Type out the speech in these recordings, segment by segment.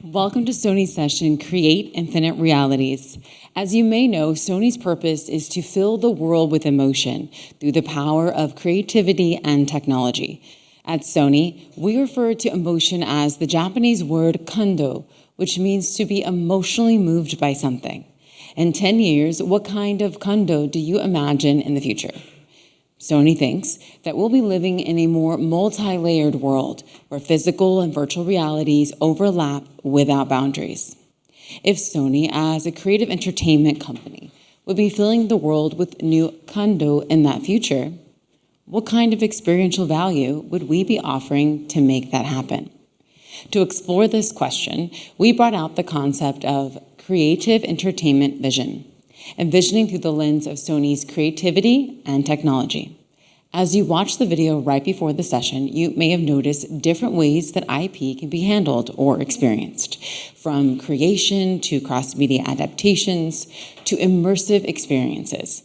Welcome to Sony's session, Create Infinite Realities. As you may know, Sony's purpose is to fill the world with emotion through the power of creativity and technology. At Sony, we refer to emotion as the Japanese word kando, which means to be emotionally moved by something. In 10 years, what kind of kando do you imagine in the future? Sony thinks that we'll be living in a more multi-layered world where physical and virtual realities overlap without boundaries. If Sony, as a creative entertainment company, would be filling the world with new kando in that future, what kind of experiential value would we be offering to make that happen? To explore this question, we brought out the concept of creative entertainment vision, envisioning through the lens of Sony's creativity and technology. As you watch the video right before the session, you may have noticed different ways that IP can be handled or experienced, from creation to cross-media adaptations to immersive experiences.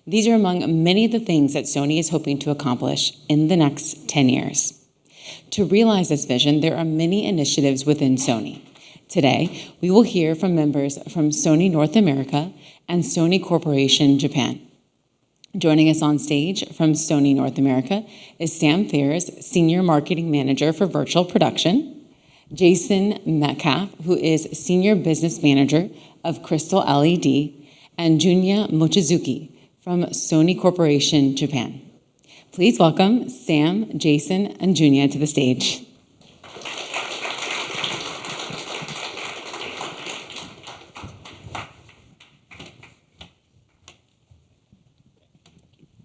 These are among many of the things that Sony is hoping to accomplish in the next 10 years. To realize this vision, there are many initiatives within Sony. Today, we will hear from members from Sony North America and Sony Corporation Japan. Joining us on stage from Sony North America is Sam Fairs, Senior Marketing Manager for Virtual Production, Jason Metcalf, who is Senior Business Manager of Crystal LED, and Junya Mochizuki from Sony Corporation Japan. Please welcome Sam, Jason, and Junya to the stage.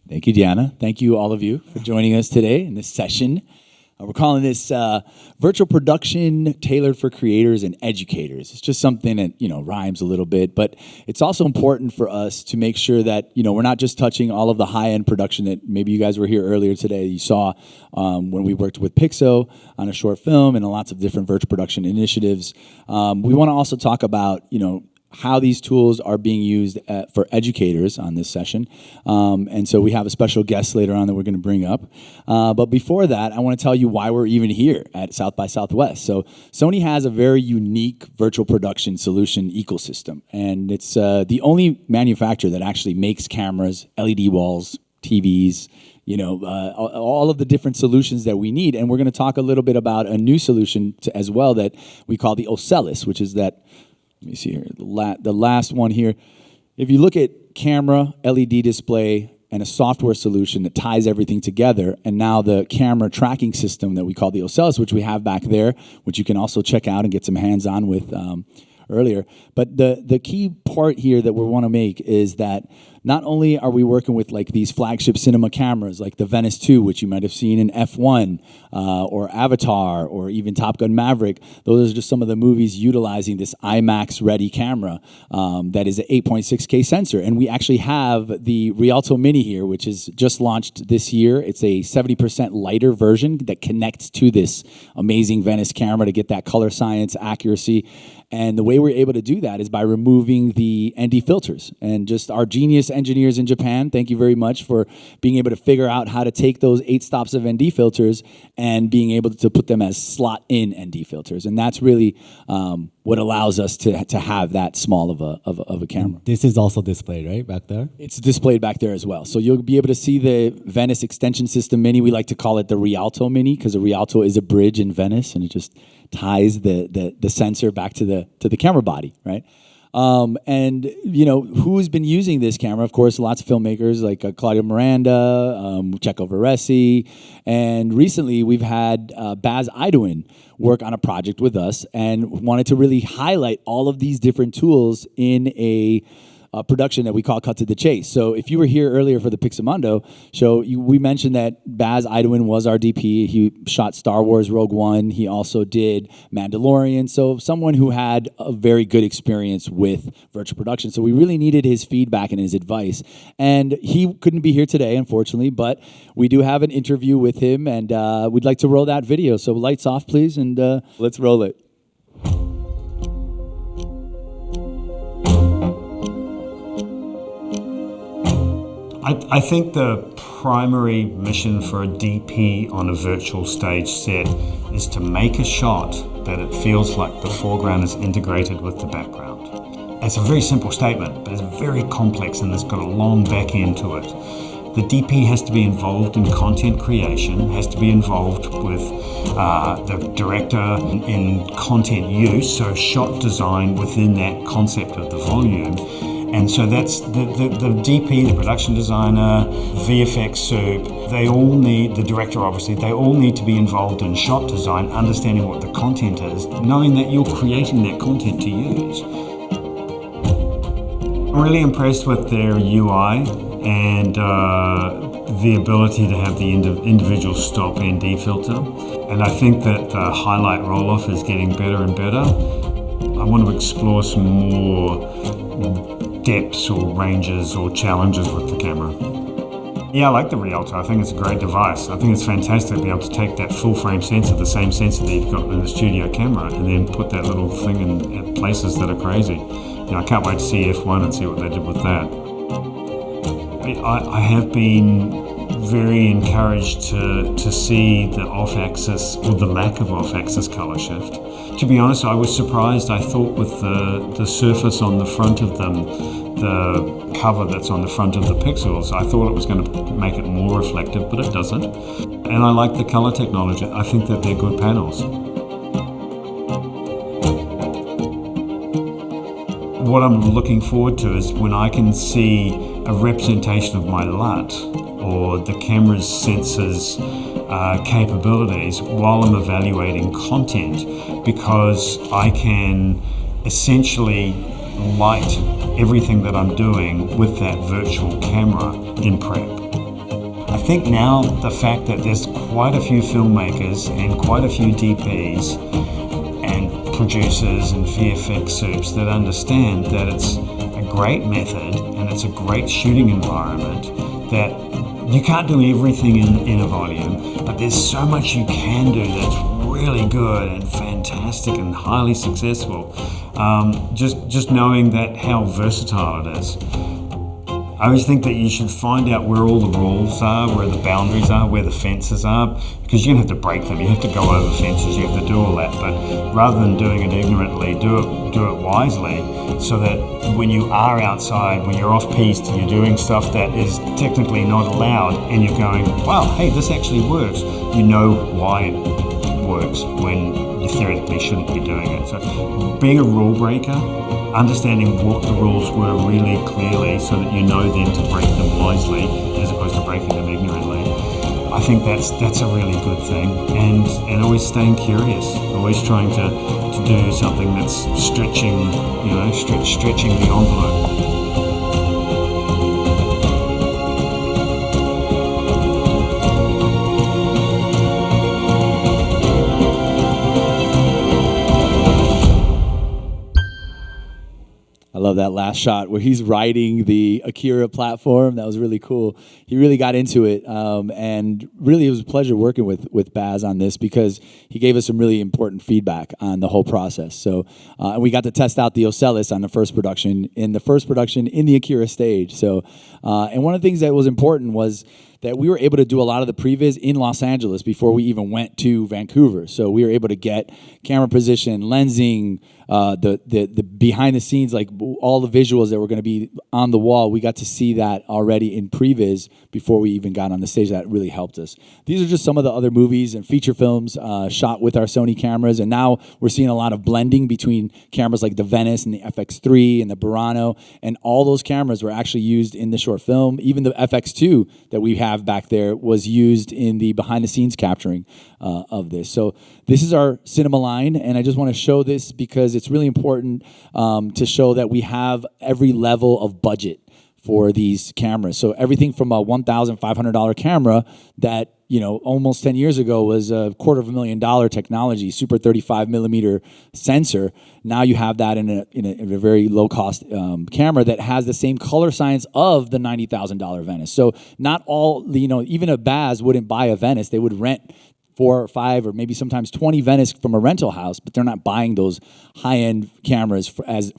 Thank you, Deanna. Thank you, all of you, for joining us today in this session. We're calling this virtual production tailored for creators and educators. It's just something that, rhymes a little bit, but it's also important for us to make sure that, we're not just touching all of the high-end production that maybe you guys were here earlier today. You saw when we worked with Pixo on a short film and lots of different virtual production initiatives. We want to also talk about, how these tools are being used for educators on this session. And so we have a special guest later on that we're going to bring up. But before that, I want to tell you why we're even here at South by Southwest. So Sony has a very unique virtual production solution ecosystem. And it's the only manufacturer that actually makes cameras, LED walls, TVs, all of the different solutions that we need. And we're going to talk a little bit about a new solution as well that we call the Ocellus, which is that, let me see here, the last one here. If you look at camera, LED display, and a software solution that ties everything together, and now the camera tracking system that we call the Ocellus, which we have back there, which you can also check out and get some hands-on with earlier. But the key part here that we want to make is that not only are we working with these flagship cinema cameras like the Venice 2, which you might have seen in F1 or Avatar or even Top Gun Maverick. Those are just some of the movies utilizing this IMAX ready camera that is an 8.6K sensor. And we actually have the Rialto Mini here, which is just launched this year. It's a 70% lighter version that connects to this amazing Venice camera to get that color science accuracy. And the way we're able to do that is by removing the ND filters. And just our genius engineers in Japan, thank you very much for being able to figure out how to take those 8 stops of ND filters and being able to put them as slot-in ND filters. And that's really what allows us to have that small of a camera. This is also displayed, right, back there? It's displayed back there as well. So you'll be able to see the Venice Extension System Mini. We like to call it the Rialto Mini because the Rialto is a bridge in Venice, and it just ties the sensor back to the camera body, right? And who's been using this camera? Of course, lots of filmmakers like Claudio Miranda, Checo Varese, and recently we've had Baz Idoin work on a project with us and wanted to really highlight all of these different tools in a production that we call Cut to the Chase. So if you were here earlier for the Pixamondo show, we mentioned that Baz Idoin was our DP. He shot Star Wars Rogue One. He also did Mandalorian. So someone who had a very good experience with virtual production. So we really needed his feedback and his advice. And he couldn't be here today, unfortunately, but we do have an interview with him, and we'd like to roll that video. So lights off, please, and let's roll it. I think the primary mission for a DP on a virtual stage set is to make a shot that it feels like the foreground is integrated with the background. It's a very simple statement, but it's very complex and it's got a long back end to it. The DP has to be involved in content creation, has to be involved with the director in content use, so shot design within that concept of the volume. And so that's the DP, the production designer, VFX soup, they all need, the director obviously, they all need to be involved in shot design, understanding what the content is, knowing that you're creating that content to use. I'm really impressed with their UI and the ability to have the individual stop and defilter. And I think that the highlight roll-off is getting better and better. I want to explore some more depths or ranges or challenges with the camera. Yeah, I like the Rialto. I think it's a great device. I think it's fantastic to be able to take that full frame sensor, the same sensor that you've got in the studio camera, and then put that little thing in places that are crazy. You know, I can't wait to see F1 and see what they did with that. I have been very encouraged to see the off-axis, or the lack of off-axis color shift. To be honest, I was surprised. I thought with the surface on the front of them, the cover that's on the front of the pixels, I thought it was going to make it more reflective, but it doesn't. And I like the color technology. I think that they're good panels. What I'm looking forward to is when I can see a representation of my LUT or the camera's sensors capabilities while I'm evaluating content, because I can essentially light everything that I'm doing with that virtual camera in prep. I think now the fact that there's quite a few filmmakers and quite a few DPs and producers and VFX soups that understand that it's a great method and it's a great shooting environment, that you can't do everything in a volume, but there's so much you can do that's really good and fantastic and highly successful. Just knowing that how versatile it is. I always think that you should find out where all the rules are, where the boundaries are, where the fences are, because you're going to have to break them. You have to go over fences, you have to do all that. But rather than doing it ignorantly, do it wisely, so that when you are outside, when you're off-piste, you're doing stuff that is technically not allowed, and you're going, wow, hey, this actually works. You know why it works when you theoretically shouldn't be doing it. So being a rule breaker, understanding what the rules were really clearly so that you know then to break them wisely as opposed to breaking them ignorantly. I think that's a really good thing, and always staying curious, always trying to do something that's stretching, stretching the envelope. I love that last shot where he's riding the Akira platform. That was really cool. He really got into it, and really it was a pleasure working with Baz on this, because he gave us some really important feedback on the whole process. So we got to test out the Ocellus on the first production in the Akira stage. So and one of the things that was important was that we were able to do a lot of the previs in Los Angeles before we even went to Vancouver. So we were able to get camera position, lensing, the behind the scenes, like all the visuals that were going to be on the wall. We got to see that already in previs before we even got on the stage. That really helped us. These are just some of the other movies and feature films shot with our Sony cameras, and now we're seeing a lot of blending between cameras like the Venice and the FX3 and the VERONA, and all those cameras were actually used in the short film. Even the FX2 that we have back there was used in the behind the scenes capturing of this. So this is our cinema line, and I just want to show this because it's really important to show that we have every level of budget for these cameras. So everything from a $1,500 camera that, almost 10 years ago was a $250,000 technology, super 35 millimeter sensor. Now you have that in a very low cost camera that has the same color science of the $90,000 Venice. So not all, even a Baz wouldn't buy a Venice. They would rent 4 or 5 or maybe sometimes 20 Venice from a rental house, but they're not buying those high-end cameras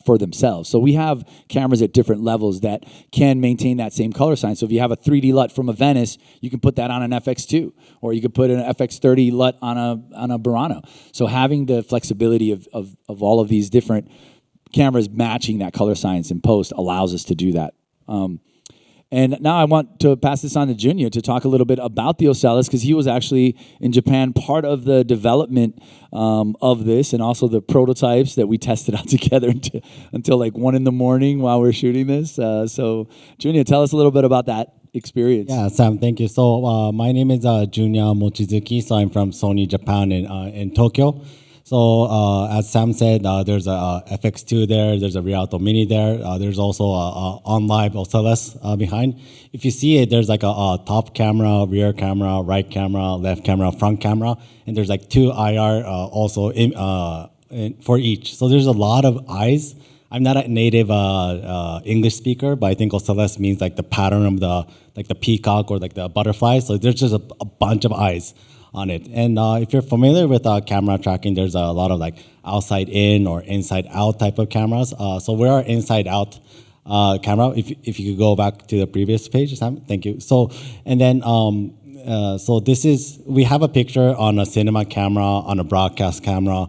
for themselves. So we have cameras at different levels that can maintain that same color science. So if you have a 3D LUT from a Venice, you can put that on an FX2, or you could put an FX30 LUT on a VERONA. So having the flexibility of all of these different cameras matching that color science in post allows us to do that. And now I want to pass this on to Junya to talk a little bit about the Ocellus, because he was actually in Japan part of the development of this, and also the prototypes that we tested out together until like 1 a.m. while we're shooting this. So Junya, tell us a little bit about that experience. Yeah, Sam, thank you. So my name is Junya Mochizuki. So I'm from Sony Japan in Tokyo. So as Sam said, there's a FX2 there, there's a Rialto Mini there, there's also a OnLive Ocellus behind. If you see it, there's like a top camera, rear camera, right camera, left camera, front camera, and there's like 2 IR also for each. So there's a lot of eyes. I'm not a native English speaker, but I think Ocellus means like the pattern of the peacock or like the butterfly. So there's just a bunch of eyes on it. And if you're familiar with camera tracking, there's a lot of like outside in or inside out type of cameras. So we're our inside out camera. If you could go back to the previous page, Sam, thank you. So, and then, so this is, we have a picture on a cinema camera, on a broadcast camera.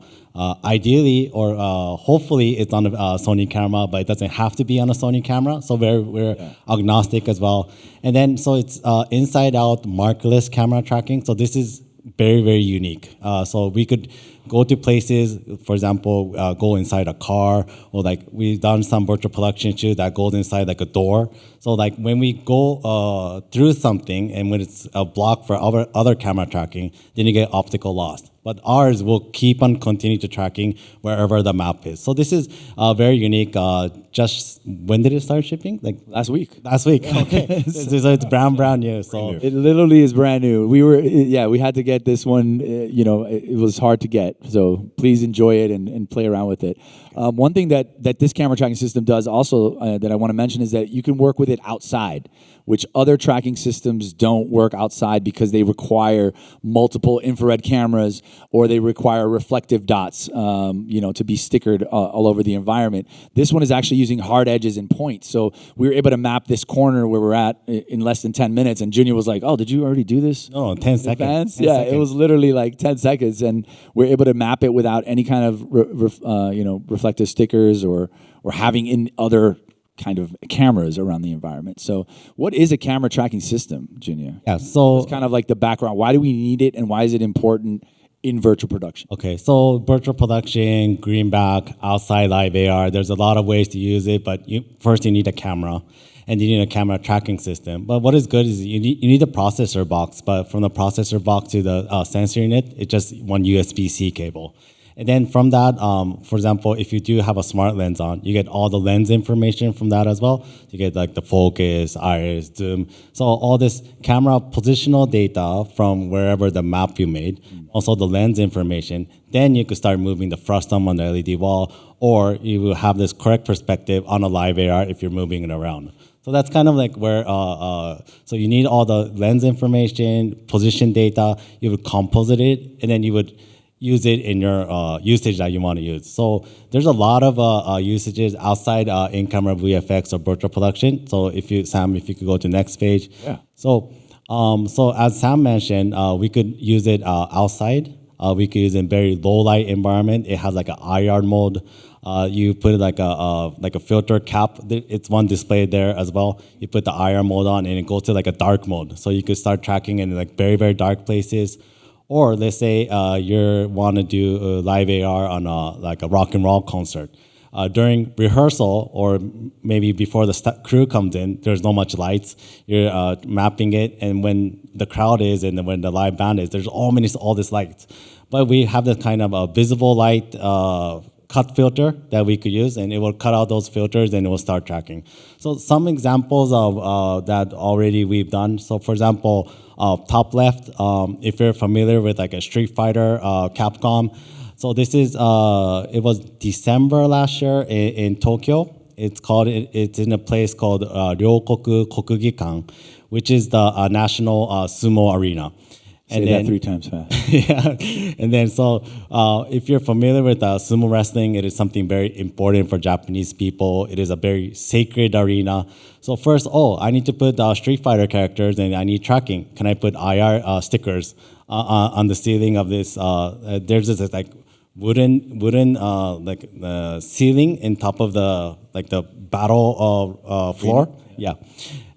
Ideally, or hopefully it's on a Sony camera, but it doesn't have to be on a Sony camera. So we're agnostic as well. And then, so it's inside out markerless camera tracking. So this is very, very unique. So we could go to places, for example, go inside a car, or like we've done some virtual production shoot that goes inside like a door. So like when we go through something and when it's a block for other camera tracking, then you get optical loss. But ours will keep on continuing to tracking wherever the map is. So this is very unique. Just when did it start shipping? Like Last week. last week. Okay, so it's brand new. So It literally is brand new. We had to get this one. It was hard to get. So please enjoy it and play around with it. One thing that this camera tracking system does also that I want to mention is that you can work with it outside, which other tracking systems don't work outside because they require multiple infrared cameras, or they require reflective dots, to be stickered all over the environment. This one is actually using hard edges and points. So we were able to map this corner where we're at in less than 10 minutes. And Junior was like, "Oh, did you already do this?" no, 10 seconds. 10 Yeah, seconds. it was literally like 10 seconds. And we're able to map it without any kind of, reflective stickers or having in other kind of cameras around the environment. So what is a camera tracking system, Junior? Yeah, so It's kind of like the background. Why do we need it, and why is it important in virtual production? okay, so virtual production, greenback, outside live AR, there's a lot of ways to use it, but first you need a camera, and you need a camera tracking system. But what is good is you need a processor box, but from the processor box to the sensor unit, it's just one USB-C cable. And then from that, for example, if you do have a smart lens on, you get all the lens information from that as well. You get like the focus, iris, zoom. So all this camera positional data from wherever the map you made, also the lens information. Then you could start moving the frustum on the LED wall, or you will have this correct perspective on a live AR if you're moving it around. So that's kind of like where, so you need all the lens information, position data, you would composite it, and then you would use it in your usage that you want to use. So there's a lot of usages outside in-camera VFX or virtual production. So Sam, if you could go to the next page. Yeah. So as Sam mentioned, we could use it outside. We could use it in very low light environment. It has like an IR mode. You put like a filter cap. It's one displayed there as well. You put the IR mode on, and it goes to like a dark mode. So you could start tracking in like very, very dark places. Or let's say you want to do live AR on like a rock and roll concert. During rehearsal, or maybe before the crew comes in, there's not much lights. You're mapping it, and when the crowd is and when the live band is, there's all this lights. But we have this kind of a visible light cut filter that we could use, and it will cut out those filters and it will start tracking. So some examples of that already we've done. So for example, top left, if you're familiar with like a Street Fighter, Capcom. So this is, it was December last year in Tokyo. It's in a place called Ryokoku Kokugikan, which is the national sumo arena. Say that 3 times fast. Yeah, and then so if you're familiar with sumo wrestling, it is something very important for Japanese people. It is a very sacred arena. So first, I need to put Street Fighter characters, and I need tracking. Can I put IR stickers on the ceiling of this? There's this like wooden ceiling in top of the battle floor. Yeah.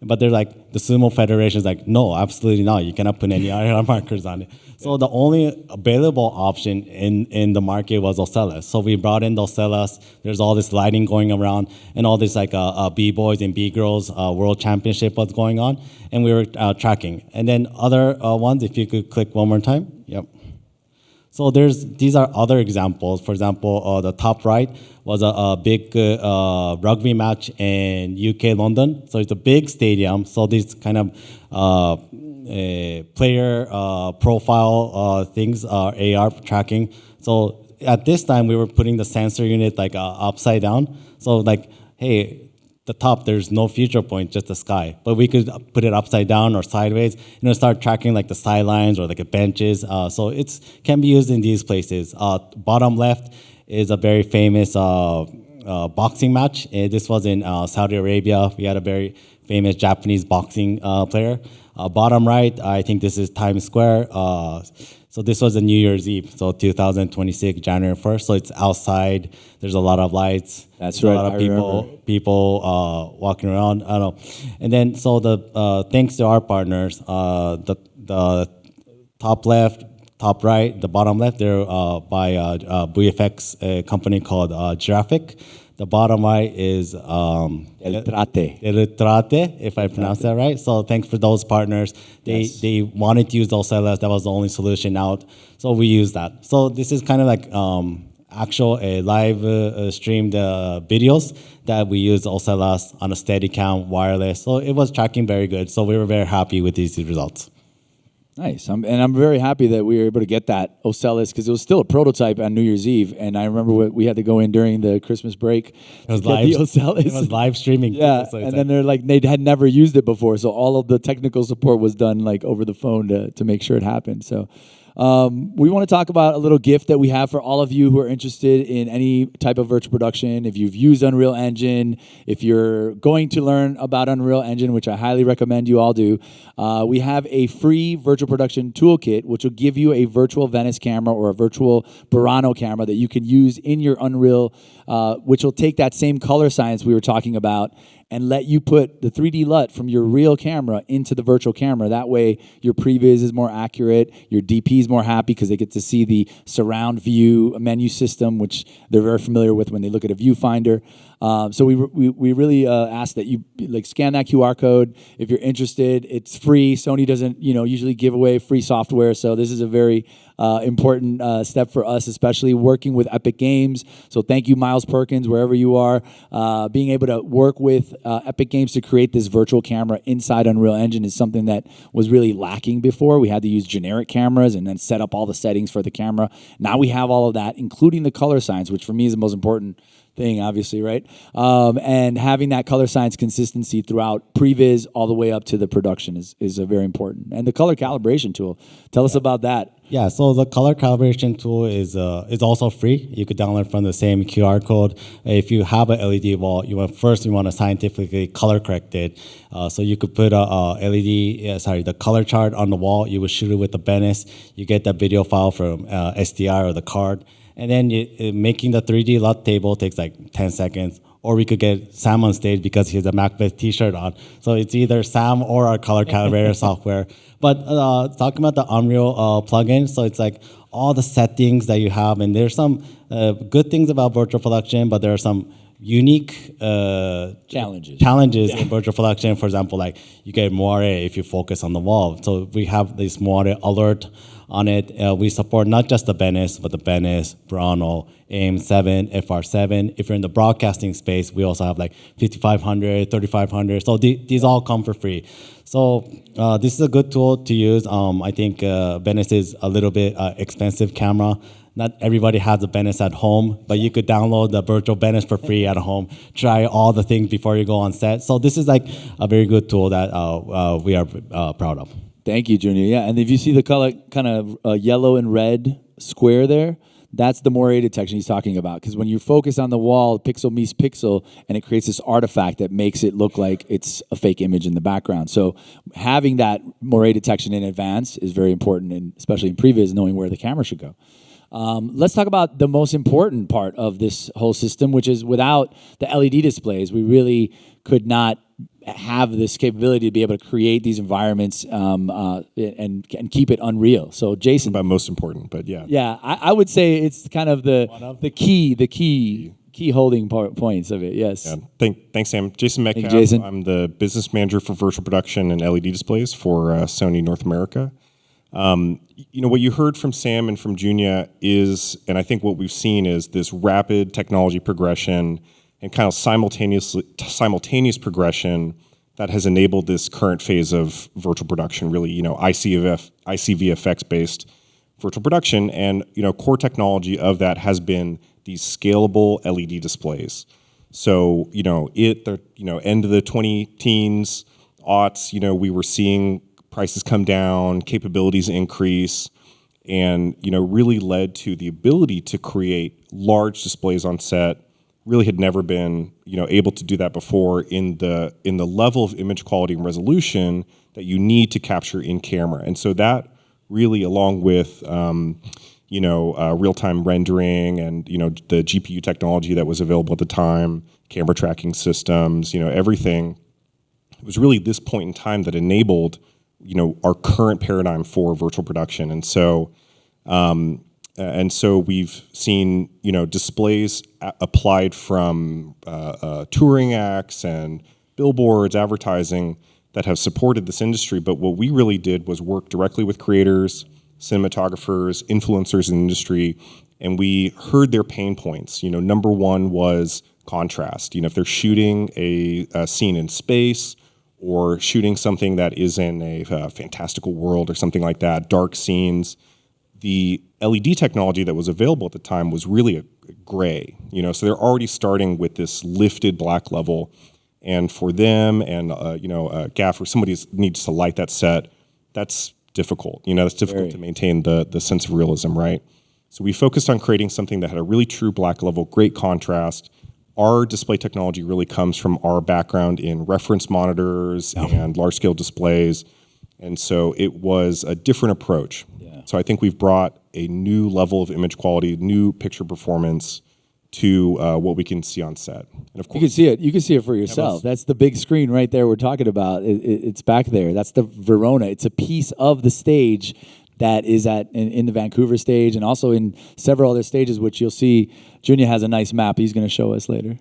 But they're like, the Sumo Federation is like, no, absolutely not. You cannot put any IR markers on it. So the only available option in the market was Ocellus. So we brought in the Ocellus. There's all this lighting going around, and all this like B-boys and B-girls world championship was going on, and we were tracking. And then other ones, if you could click one more time. Yep. So these are other examples. For example, the top right was a big rugby match in UK, London. So it's a big stadium. So these kind of player profile things are AR tracking. So at this time, we were putting the sensor unit like upside down. So like, hey, the top, there's no future point, just the sky. But we could put it upside down or sideways, start tracking like the sidelines or like the benches. So it can be used in these places. Bottom left is a very famous boxing match. This was in Saudi Arabia. We had a very famous Japanese boxing player. Bottom right, I think this is Times Square. So this was a New Year's Eve, so 2026, January 1st. So it's outside. There's a lot of lights. That's There's right. A lot of people walking around. I don't know. And then so the thanks to our partners, the top left, top right, the bottom left, they're by VFX, a company called Giraffic. The bottom right is El Trate. El Trate, if I pronounce that right. So thanks for those partners. They wanted to use Ocellus. That was the only solution out. So we used that. So this is kind of like actual live streamed videos that we used Ocellus on a Steadicam wireless. So it was tracking very good. So we were very happy with these results. Nice. And I'm very happy that we were able to get that Ocellus, because it was still a prototype on New Year's Eve. And I remember we had to go in during the Christmas break. It was live. The Ocellus. It was live streaming. Yeah. So and then they're like, they had never used it before. So all of the technical support was done like over the phone to make sure it happened. So we want to talk about a little gift that we have for all of you who are interested in any type of virtual production. If you've used Unreal Engine, if you're going to learn about Unreal Engine, which I highly recommend you all do, we have a free virtual production toolkit, which will give you a virtual Venice camera or a virtual VERONA camera that you can use in your Unreal, which will take that same color science we were talking about and let you put the 3D LUT from your real camera into the virtual camera. That way, your previs is more accurate, your DP is more happy because they get to see the surround view menu system, which they're very familiar with when they look at a viewfinder. So we really ask that you like scan that QR code if you're interested. It's free. Sony doesn't usually give away free software, so this is a very important step for us, especially working with Epic Games. So thank you, Miles Perkins, wherever you are. Being able to work with Epic Games to create this virtual camera inside Unreal Engine is something that was really lacking before. We had to use generic cameras and then set up all the settings for the camera. Now we have all of that, including the color science, which for me is the most important thing, obviously, right? And having that color science consistency throughout previs all the way up to the production is very important. And the color calibration tool, tell us about that. Yeah, so the color calibration tool is also free. You could download from the same QR code. If you have an LED wall, you want to scientifically color correct it. So you could put the color chart on the wall. You would shoot it with the Venice. You get that video file from SDI or the card. And then making the 3D LUT table takes like 10 seconds. Or we could get Sam on stage because he has a Macbeth t-shirt on. So it's either Sam or our color calibrator software. But talking about the Unreal plugin, so it's like all the settings that you have. And there's some good things about virtual production, but there are some unique challenges in virtual production. For example, like you get moire if you focus on the wall. So we have this moire alert on it. We support not just the Venice, but the Venice, VERONA, AIM-7, FR7. If you're in the broadcasting space, we also have like 5500, 3500. So these all come for free. So this is a good tool to use. I think Venice is a little bit expensive camera. Not everybody has a Venice at home, but you could download the virtual Venice for free at home. Try all the things before you go on set. So this is like a very good tool that we are proud of. Thank you, Junior. Yeah, and if you see the color, kind of yellow and red square there, that's the moire detection he's talking about. Because when you focus on the wall, pixel meets pixel, and it creates this artifact that makes it look like it's a fake image in the background. So having that moire detection in advance is very important, and especially in previs, knowing where the camera should go. Let's talk about the most important part of this whole system, which is without the LED displays, we really could not have this capability to be able to create these environments and keep it unreal. So Jason, About most important, but yeah. yeah, I would say it's kind of the key holding points of it. Yes. Yeah. Thanks, Sam. Jason Metcalf. Jason. I'm the business manager for virtual production and LED displays for Sony North America. What you heard from Sam and from Junia is, and I think what we've seen is this rapid technology progression and kind of simultaneous progression that has enabled this current phase of virtual production, really, ICVFX-based virtual production. And, core technology of that has been these scalable LED displays. So, end of the 2010s, aughts, we were seeing prices come down, capabilities increase, and, really led to the ability to create large displays on set. Really had never been, able to do that before in the level of image quality and resolution that you need to capture in camera. And so that really, along with real-time rendering and the GPU technology that was available at the time, camera tracking systems, everything, it was really this point in time that enabled our current paradigm for virtual production. And so we've seen, displays applied from touring acts and billboards, advertising that have supported this industry. But what we really did was work directly with creators, cinematographers, influencers in the industry, and we heard their pain points. Number one was contrast. If they're shooting a scene in space or shooting something that is in a fantastical world or something like that, dark scenes, the LED technology that was available at the time was really a gray, so they're already starting with this lifted black level. And for them and, gaffer, somebody needs to light that set, that's difficult. That's difficult to maintain the sense of realism, right? So we focused on creating something that had a really true black level, great contrast. Our display technology really comes from our background in reference monitors and large-scale displays. And so it was a different approach. Yeah. So I think we've brought a new level of image quality, new picture performance to what we can see on set. And of course, you can see it for yourself. That's the big screen right there we're talking about. It's back there. That's the Verona. It's a piece of the stage that is in the Vancouver stage and also in several other stages, which you'll see. Junia has a nice map he's going to show us later.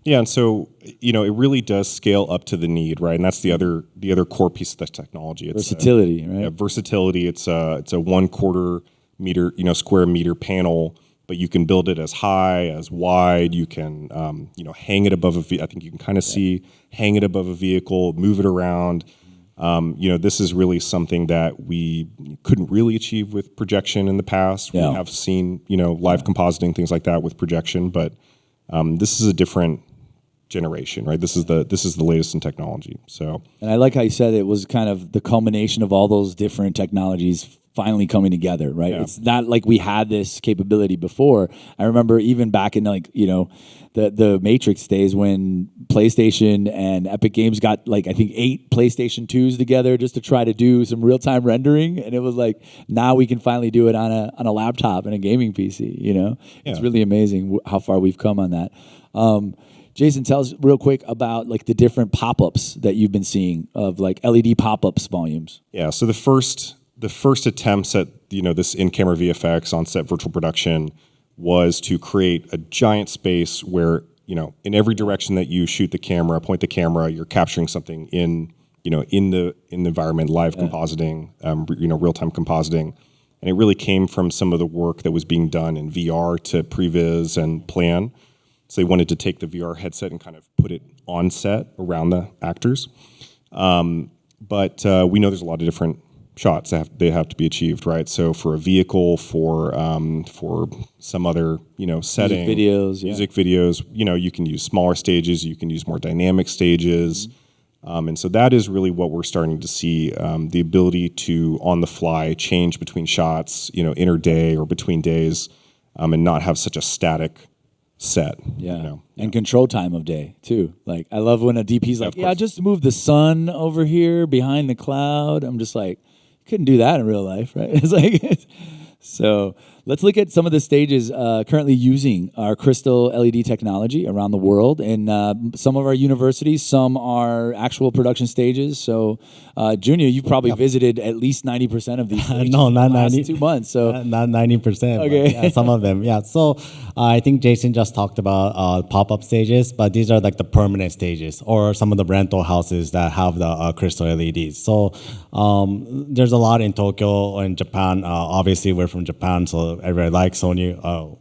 Yeah, and so it really does scale up to the need, right? And that's the other core piece of the technology. It's versatility, right? Yeah, versatility. It's a 1/4 meter, square meter panel, but you can build it as high, as wide. You can, hang it above I think you can kind of see, hang it above a vehicle, move it around. This is really something that we couldn't really achieve with projection in the past. Yeah. We have seen, live compositing, things like that with projection, but this is a different generation, right? This is the latest in technology. So, and I like how you said it was kind of the culmination of all those different technologies finally coming together, right? Yeah. It's not like we had this capability before. I remember even back in the Matrix days when PlayStation and Epic Games got I think 8 PlayStation 2s together just to try to do some real-time rendering, and it was like now we can finally do it on a laptop and a gaming PC. It's really amazing how far we've come on that. Jason, tell us real quick about the different pop-ups that you've been seeing of LED pop-ups volumes. Yeah, so the first attempts at this in-camera VFX on-set virtual production was to create a giant space where in every direction that you shoot the camera, point the camera, you're capturing something in the environment, live compositing, real-time compositing, and it really came from some of the work that was being done in VR to previs and plan. So they wanted to take the VR headset and kind of put it on set around the actors, but we know there's a lot of different shots that they have to be achieved, right? So for a vehicle, for some other setting, music videos, you can use smaller stages, you can use more dynamic stages. And so that is really what we're starting to see, the ability to, on the fly, change between shots, interday or between days, and not have such a static set. Yeah. And control time of day, too. Like, I love when a DP's like, of course. just move the sun over here behind the cloud. I'm just like, couldn't do that in real life, right? It's like, so let's look at some of the stages currently using our crystal LED technology around the world. And some of our universities, some are actual production stages. So, Junior, you've probably visited at least 90% of these stages No, not in the last 90. 2 months. So Not 90%. Okay. But yeah, some of them. Yeah. So I think Jason just talked about pop-up stages, but these are like the permanent stages or some of the rental houses that have the crystal LEDs. So there's a lot in Tokyo and Japan. Obviously, we're from Japan, so everybody likes Sony,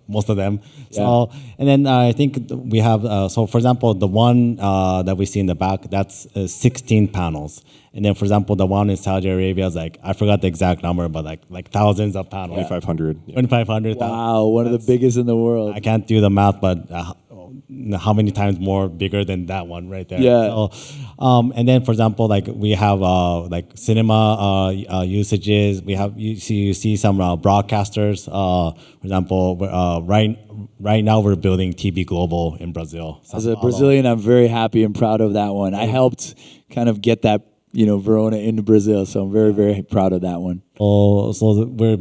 most of them. So, and then I think we have, so for example, the one that we see in the back, that's 16 panels. And then, for example, the one in Saudi Arabia is like, I forgot the exact number, but like thousands of panels. 2,500. Yeah. 2,500. wow, one of the biggest in the world. I can't do the math, but how many times more bigger than that one right there? Yeah. So, and then, for example, like we have like cinema usages. We have you see some broadcasters. For example, right now we're building TB Global in Brazil. As a Brazilian, I'm very happy and proud of that one. I helped kind of get that, Verona into Brazil, so I'm very, very proud of that one. So we're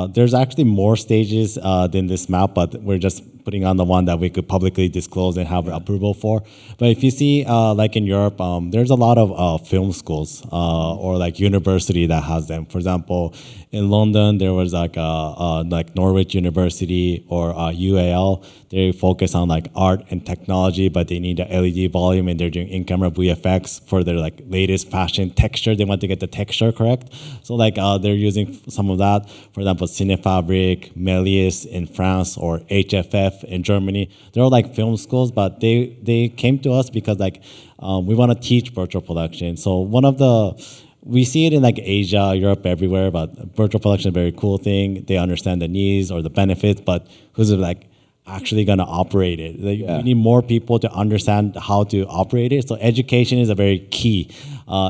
there's actually more stages than this map, but we're just putting on the one that we could publicly disclose and have approval for. But if you see, like in Europe, there's a lot of film schools or like university that has them. For example, in London, there was like Norwich University or UAL. They focus on like art and technology, but they need a LED volume, and they're doing in-camera VFX for their like latest fashion texture. They want to get the texture correct. So like they're using some of that. For example, Cinematography, Méliès in France, or HFF in Germany. They're all like film schools, but they came to us because like we want to teach virtual production. So we see it in like Asia, Europe, everywhere, but virtual production is a very cool thing. They understand the needs or the benefits, but who's like actually going to operate it? We need more people to understand how to operate it. So education is a very key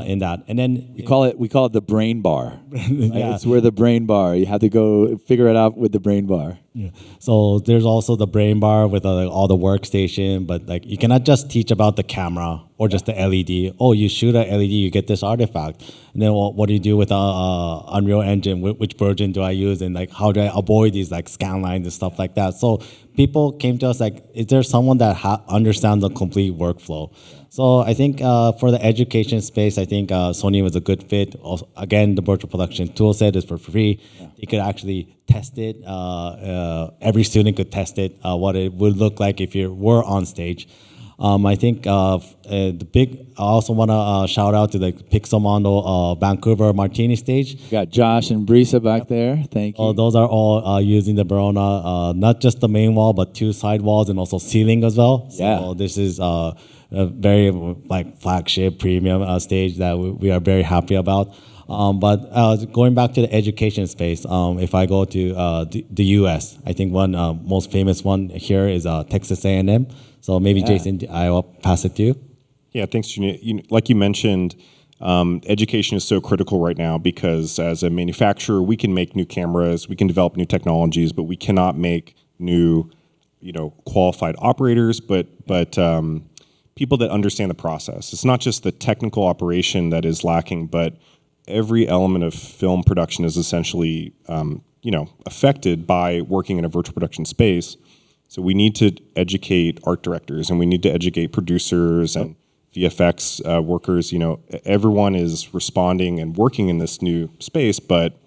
in that. And then we call it the brain bar. Right? Yeah. It's where the brain bar. You have to go figure it out with the brain bar. Yeah. So there's also the brain bar with all the workstation, but like you cannot just teach about the camera or just the LED. Oh, you shoot a LED, you get this artifact. And then what do you do with Unreal Engine? Which version do I use? And like how do I avoid these like scan lines and stuff like that? So people came to us like, is there someone that understands the complete workflow? So I think for the education space, I think Sony was a good fit. Also, again, the virtual production tool set is for free. Yeah. You could actually test it. Every student could test it, what it would look like if you were on stage. I think I also want to shout out to the Pixelmondo Vancouver Martini stage. We got Josh and Brisa back there. Thank you. Those are all using the VERONA, not just the main wall, but 2 side walls and also ceiling as well. Yeah. So this is a very like flagship premium stage that we are very happy about. But going back to the education space, if I go to the U.S., I think one most famous one here is Texas A&M. So maybe Jason, I will pass it to you. Yeah, thanks, Junior. Like you mentioned, education is so critical right now because as a manufacturer, we can make new cameras, we can develop new technologies, but we cannot make new, qualified operators, but people that understand the process. It's not just the technical operation that is lacking, but every element of film production is essentially, affected by working in a virtual production space. So we need to educate art directors, and we need to educate producers and VFX workers. Everyone is responding and working in this new space, but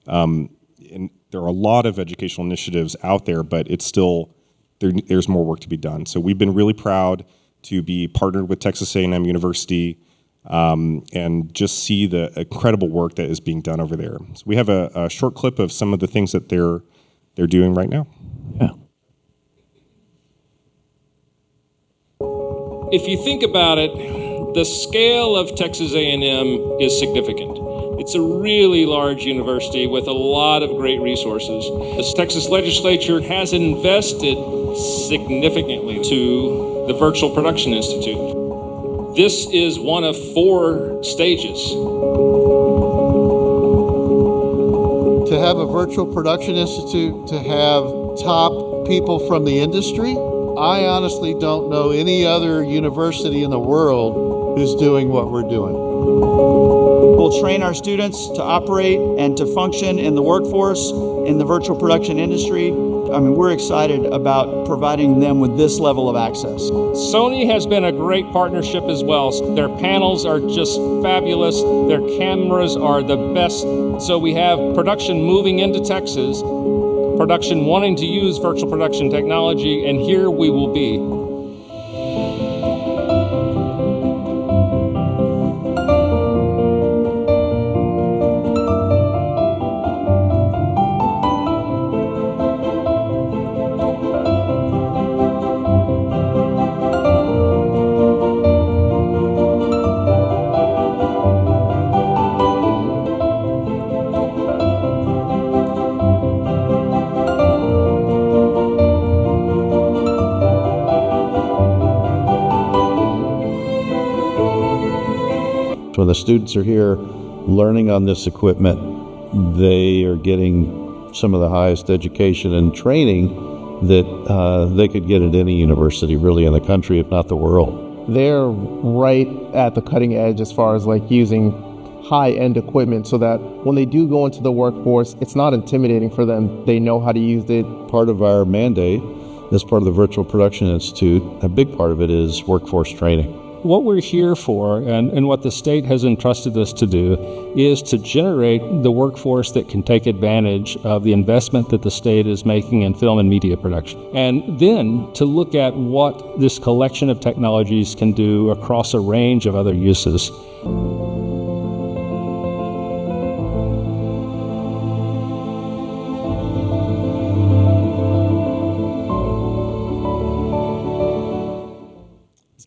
there are a lot of educational initiatives out there, but it's still, there's more work to be done. So we've been really proud to be partnered with Texas A&M University and just see the incredible work that is being done over there. So we have a short clip of some of the things that they're doing right now. Yeah. If you think about it, the scale of Texas A&M is significant. It's a really large university with a lot of great resources. The Texas legislature has invested significantly to the Virtual Production Institute. This is one of 4 stages. To have a virtual production institute, to have top people from the industry, I honestly don't know any other university in the world who's doing what we're doing. We'll train our students to operate and to function in the workforce, in the virtual production industry. I mean, we're excited about providing them with this level of access. Sony has been a great partnership as well. Their panels are just fabulous. Their cameras are the best. So we have production moving into Texas, production wanting to use virtual production technology, and here we will be. When the students are here learning on this equipment, they are getting some of the highest education and training that they could get at any university really in the country, if not the world. They're right at the cutting edge as far as like using high-end equipment so that when they do go into the workforce, it's not intimidating for them. They know how to use it. Part of our mandate as part of the Virtual Production Institute, a big part of it is workforce training. What we're here for, and what the state has entrusted us to do, is to generate the workforce that can take advantage of the investment that the state is making in film and media production. And then to look at what this collection of technologies can do across a range of other uses.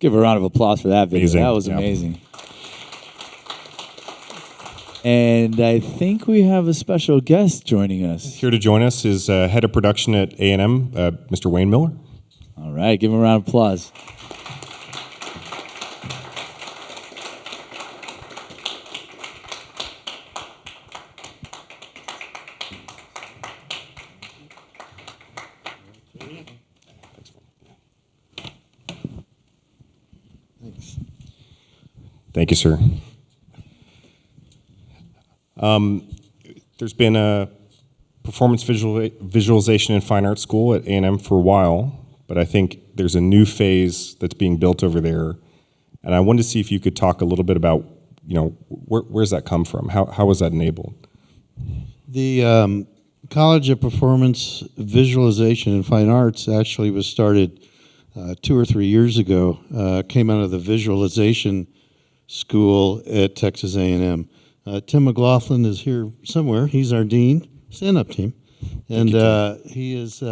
Give a round of applause for that video. Amazing. That was amazing. And I think we have a special guest joining us. Here to join us is head of production at A&M, Mr. Wayne Miller. All right, give him a round of applause. Thank you, sir. There's been a performance visualization and fine arts school at A&M for a while, but I think there's a new phase that's being built over there. And I wanted to see if you could talk a little bit about, you know, where's that come from? How was that enabled? The College of Performance Visualization and Fine Arts actually was started 2 or 3 years ago. Came out of the visualization school at Texas A&M. Tim McLaughlin is here somewhere. He's our dean. Stand up, team. And he is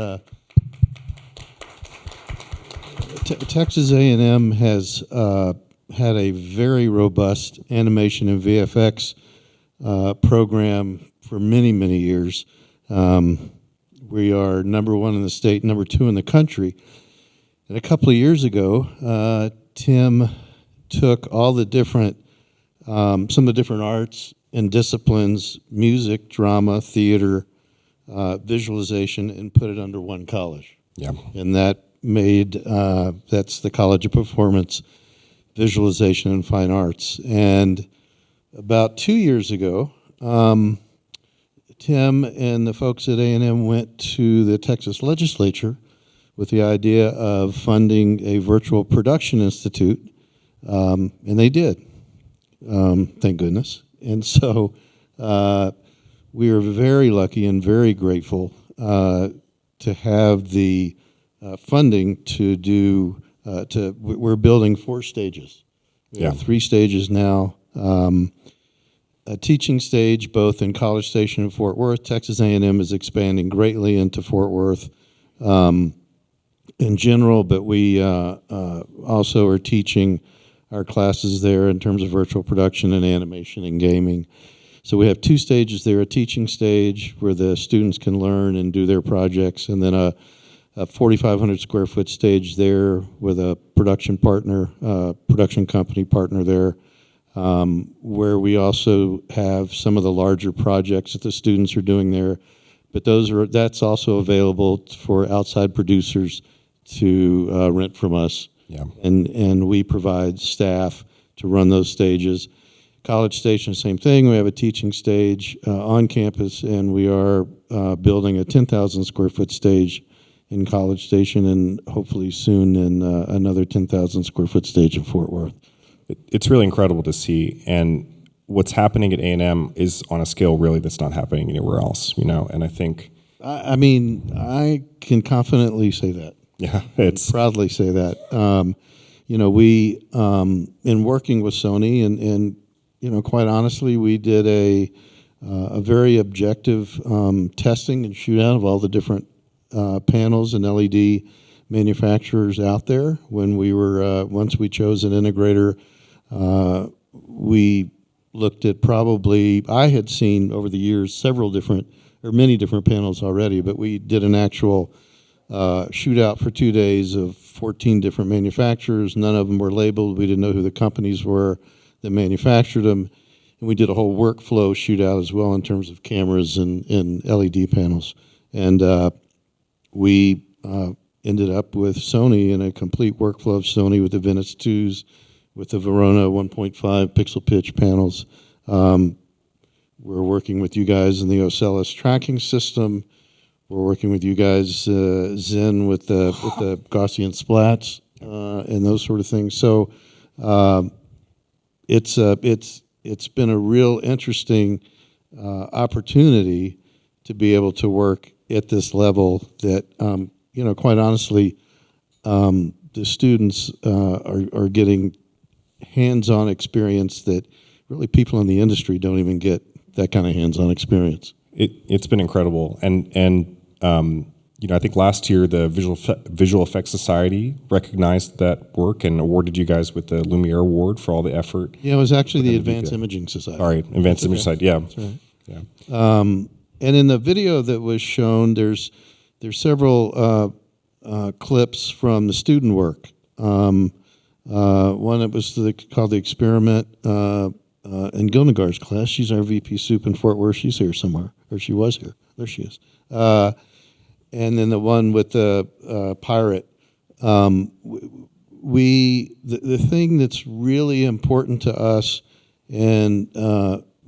Texas A&M has had a very robust animation and VFX program for many, many years. We are #1 in the state, #2 in the country. And a couple of years ago, Tim took all the different, some of the different arts and disciplines, music, drama, theater, visualization, and put it under one college. Yeah. And that made, that's the College of Performance, Visualization, and Fine Arts. And about 2 years ago, Tim and the folks at A&M went to the Texas legislature with the idea of funding a virtual production institute. And they did, thank goodness. And so we are very lucky and very grateful to have the funding to do, we're building 4 stages. We have 3 stages now. A teaching stage both in College Station and Fort Worth. Texas A&M is expanding greatly into Fort Worth in general, but we also are teaching our classes there in terms of virtual production and animation and gaming. So we have 2 stages there, a teaching stage where the students can learn and do their projects, and then a 4,500 square foot stage there with a production partner, production company partner there, where we also have some of the larger projects that the students are doing there. But that's also available for outside producers to rent from us. Yeah. And we provide staff to run those stages. College Station, same thing. We have a teaching stage on campus, and we are building a 10,000 square foot stage in College Station, and hopefully soon in another 10,000 square foot stage in Fort Worth. It's really incredible to see, and what's happening at A&M is on a scale really that's not happening anywhere else, you know. And I think, I mean, I can confidently say that. yeah, it's Proudly say that. You know, we in working with Sony, and you know, quite honestly, we did a very objective testing and shootout of all the different panels and LED manufacturers out there. When we were once we chose an integrator, we looked at probably, I had seen over the years several different or many different panels already, but we did an actual shootout for 2 days of 14 different manufacturers. None of them were labeled. We didn't know who the companies were that manufactured them. And we did a whole workflow shootout as well in terms of cameras and LED panels. And we ended up with Sony in a complete workflow of Sony with the Venice 2s, with the VERONA 1.5 pixel pitch panels. We're working with you guys in the Ocellus tracking system. We're working with you guys, Zen, with the Gaussian splats and those sort of things. So it's been a real interesting opportunity to be able to work at this level that, you know, quite honestly, the students are getting hands-on experience that really people in the industry don't even get that kind of hands-on experience. It's been incredible, and you know, I think last year the Visual Effects Society recognized that work and awarded you guys with the Lumiere Award for all the effort. Yeah, it was actually the Advanced Imaging Society. Sorry, Advanced Imaging Society. Yeah, that's right. Yeah. And in the video that was shown, there's several clips from the student work. One that was called The Experiment in Gilnagar's class. She's our VP Soup in Fort Worth. She's here somewhere, or she was here. There she is. And then the one with the pirate. The thing that's really important to us and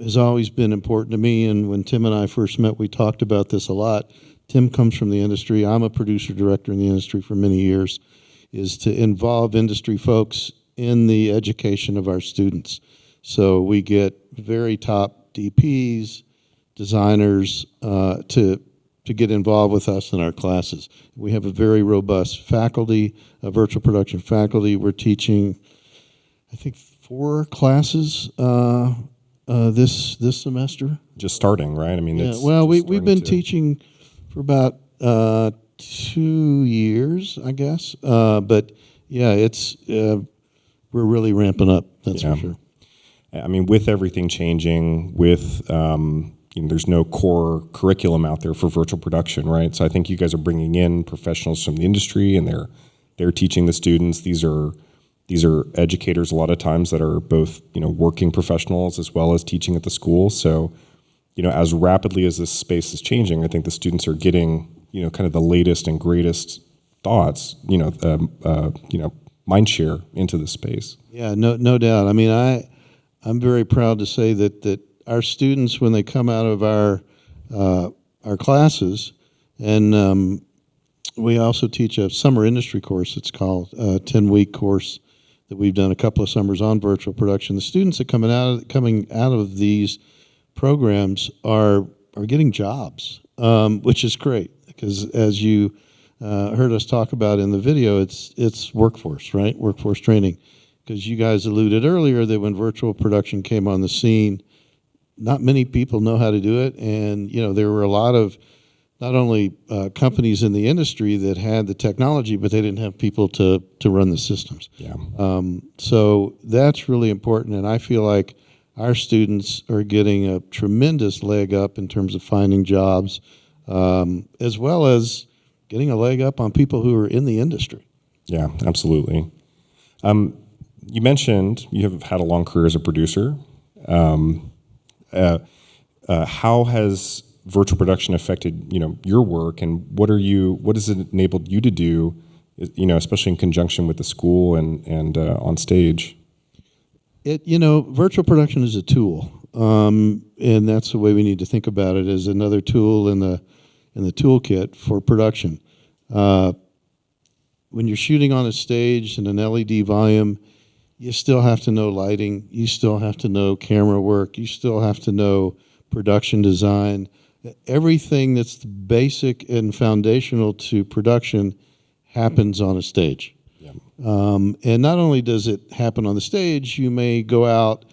has always been important to me, and when Tim and I first met, we talked about this a lot. Tim comes from the industry. I'm a producer director in the industry for many years, is to involve industry folks in the education of our students. So we get very top DPs, designers to get involved with us in our classes. We have a very robust faculty, a virtual production faculty. We're teaching, I think, 4 classes this semester. Just starting, right? I mean, yeah. It's Well, we've been teaching for about 2 years, I guess. But yeah, it's we're really ramping up. That's for sure. I mean, with everything changing, with you know, there's no core curriculum out there for virtual production, right? So I think you guys are bringing in professionals from the industry, and they're teaching the students. These are educators a lot of times that are both, you know, working professionals as well as teaching at the school. So, you know, as rapidly as this space is changing, I think the students are getting, you know, kind of the latest and greatest thoughts, you know, mind share into the space. Yeah, no doubt. I mean, I'm very proud to say that our students, when they come out of our classes, and we also teach a summer industry course. It's called a 10-week course that we've done a couple of summers on virtual production. The students that coming out of these programs are getting jobs, which is great, because as you heard us talk about in the video, it's workforce, right? Workforce training. Because you guys alluded earlier that when virtual production came on the scene, not many people know how to do it, and you know, there were a lot of not only companies in the industry that had the technology, but they didn't have people to run the systems. Yeah. So that's really important, and I feel like our students are getting a tremendous leg up in terms of finding jobs, as well as getting a leg up on people who are in the industry. Yeah, absolutely. You mentioned you have had a long career as a producer. How has virtual production affected your work, and what has it enabled you to do, especially in conjunction with the school and on stage? Virtual production is a tool, and that's the way we need to think about it, as another tool in the toolkit for production. When you're shooting on a stage in an LED volume, you still have to know lighting, you still have to know camera work, you still have to know production design. Everything that's basic and foundational to production happens on a stage. Yeah. And not only does it happen on the stage, you may go out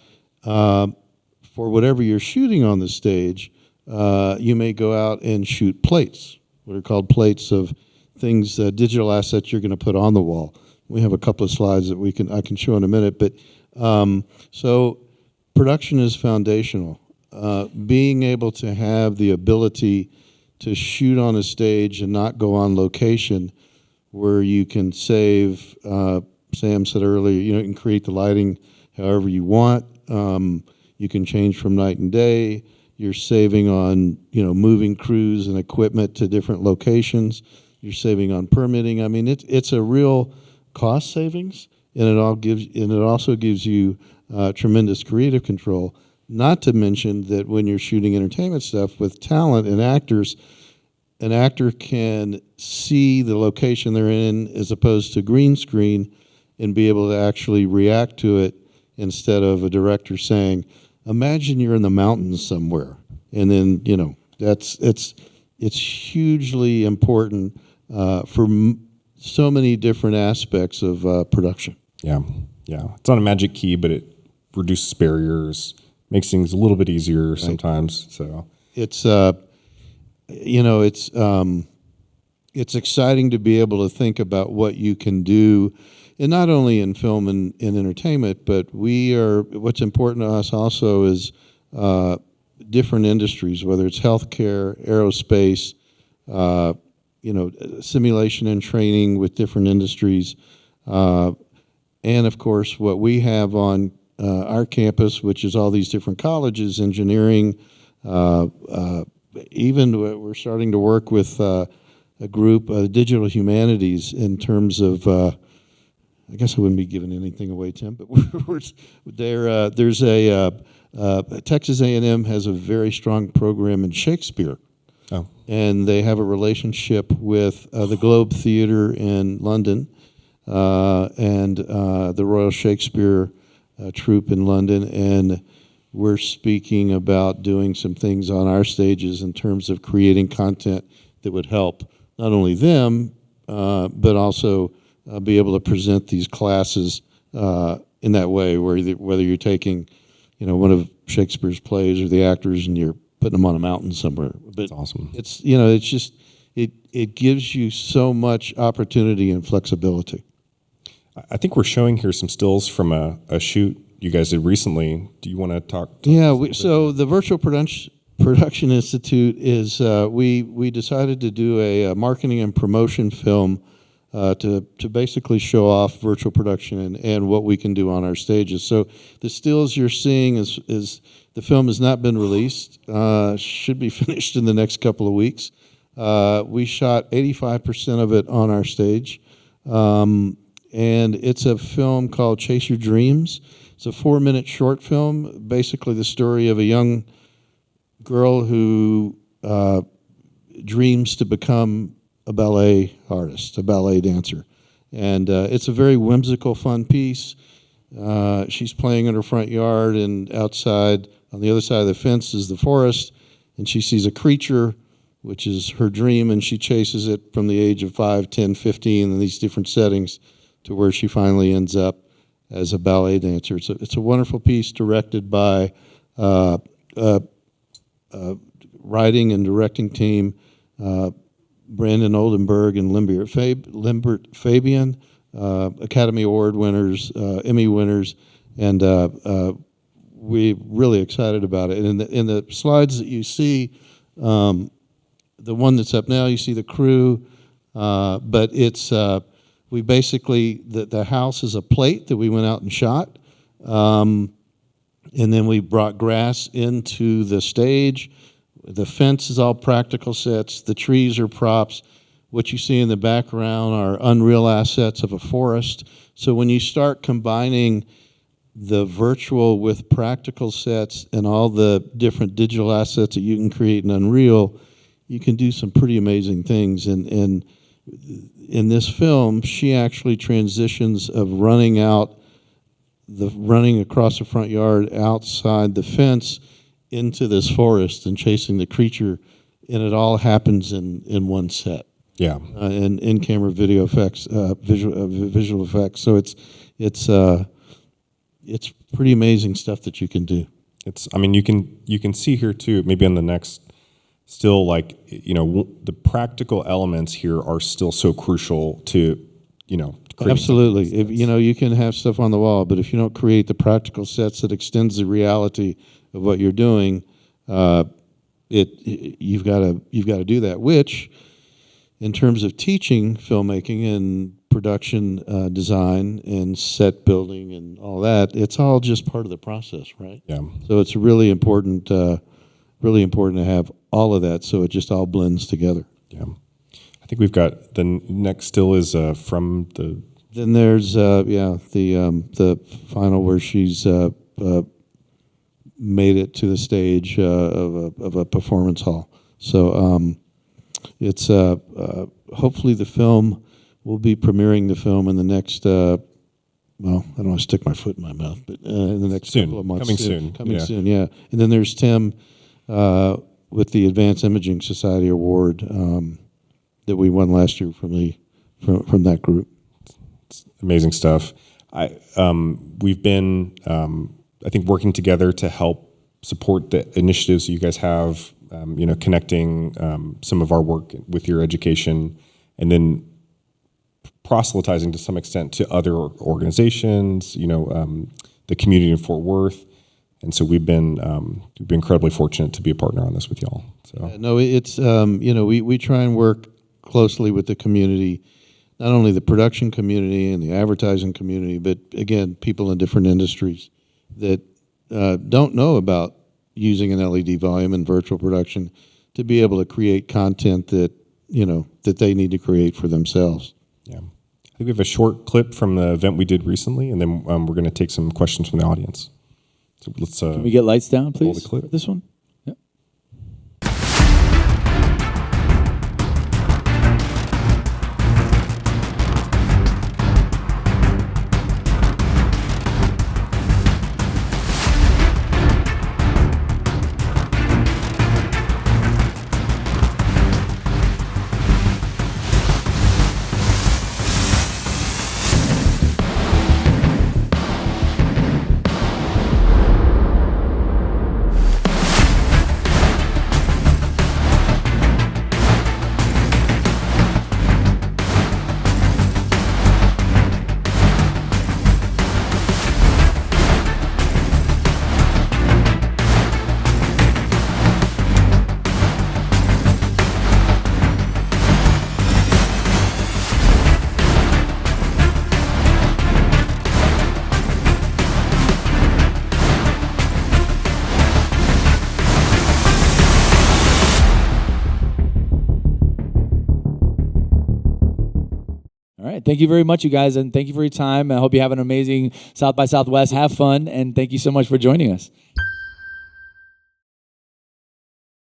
for whatever you're shooting on the stage, you may go out and shoot plates, what are called plates of things, digital assets you're going to put on the wall. We have a couple of slides that I can show in a minute, but so production is foundational. Being able to have the ability to shoot on a stage and not go on location, where you can save, Sam said earlier, you can create the lighting however you want. You can change from night and day. You're saving on, moving crews and equipment to different locations. You're saving on permitting. I mean, it's a real cost savings, and it also gives you tremendous creative control. Not to mention that when you're shooting entertainment stuff with talent and actors, an actor can see the location they're in as opposed to green screen and be able to actually react to it, instead of a director saying, imagine you're in the mountains somewhere. And then, it's hugely important for so many different aspects of production. Yeah. It's not a magic key, but it reduces barriers, makes things a little bit easier sometimes. So it's it's exciting to be able to think about what you can do, and not only in film and entertainment, but what's important to us also is different industries, whether it's healthcare, aerospace, simulation and training with different industries, and of course what we have on our campus, which is all these different colleges, engineering. Even we're starting to work with a group, digital humanities, in terms of. I guess I wouldn't be giving anything away, Tim, but there's Texas A&M has a very strong program in Shakespeare. Oh. And they have a relationship with the Globe Theatre in London and the Royal Shakespeare troupe in London, and we're speaking about doing some things on our stages in terms of creating content that would help not only them, but also be able to present these classes in that way, whether you're taking, one of Shakespeare's plays or the actors and you're putting them on a mountain somewhere. But that's awesome. It's it's just it gives you so much opportunity and flexibility. I think we're showing here some stills from a shoot you guys did recently. Do you want to talk? So the Virtual Production Institute is we decided to do a marketing and promotion film to basically show off virtual production and what we can do on our stages. So the stills you're seeing is the film has not been released. Should be finished in the next couple of weeks. We shot 85% of it on our stage. And it's a film called Chase Your Dreams. It's a 4-minute short film, basically the story of a young girl who dreams to become a ballet artist, a ballet dancer. And it's a very whimsical, fun piece. She's playing in her front yard, and outside, on the other side of the fence, is the forest, and she sees a creature, which is her dream, and she chases it from the age of 5, 10, 15 in these different settings to where she finally ends up as a ballet dancer. It's a wonderful piece directed by writing and directing team, Brandon Oldenburg and Limbert Fabian, Academy Award winners, Emmy winners, and we're really excited about it. And in the slides that you see, the one that's up now, you see the crew. But it's we basically the house is a plate that we went out and shot, and then we brought grass into the stage. The fence is all practical sets. The trees are props. What you see in the background are unreal assets of a forest. So when you start combining the virtual with practical sets and all the different digital assets that you can create in Unreal, you can do some pretty amazing things. And in this film, she actually transitions of running across the front yard outside the fence into this forest and chasing the creature, and it all happens in one set. Yeah. And in-camera video effects, visual effects. So it's pretty amazing stuff that you can do. I mean, you can see here too, maybe on the next, still like, the practical elements here are still so crucial to, creating Absolutely. If you can have stuff on the wall, but if you don't create the practical sets that extends the reality of what you're doing, you've got to do that. Which, in terms of teaching filmmaking and production design and set building and all that, it's all just part of the process, right? Yeah. So it's really important to have all of that, so it just all blends together. Yeah. I think we've got the next still is from the. Then there's the final where she's made it to the stage of a performance hall. So it's hopefully the film. We'll be premiering the film in the next, well, I don't want to stick my foot in my mouth, but in the next couple of months. Coming soon, yeah. And then there's Tim with the Advanced Imaging Society Award that we won last year from that group. It's amazing stuff. We've been, I think, working together to help support the initiatives you guys have, connecting some of our work with your education, and then proselytizing to some extent to other organizations, the community in Fort Worth. And so we've been incredibly fortunate to be a partner on this with y'all. So no, it's we try and work closely with the community, not only the production community and the advertising community, but again, people in different industries that don't know about using an LED volume in virtual production to be able to create content that that they need to create for themselves. Yeah. I think we have a short clip from the event we did recently, and then we're going to take some questions from the audience. So let's. Can we get lights down, please? Roll the clip. For this one. Yep. All right. Thank you very much, you guys, and thank you for your time. I hope you have an amazing South by Southwest. Have fun, and thank you so much for joining us.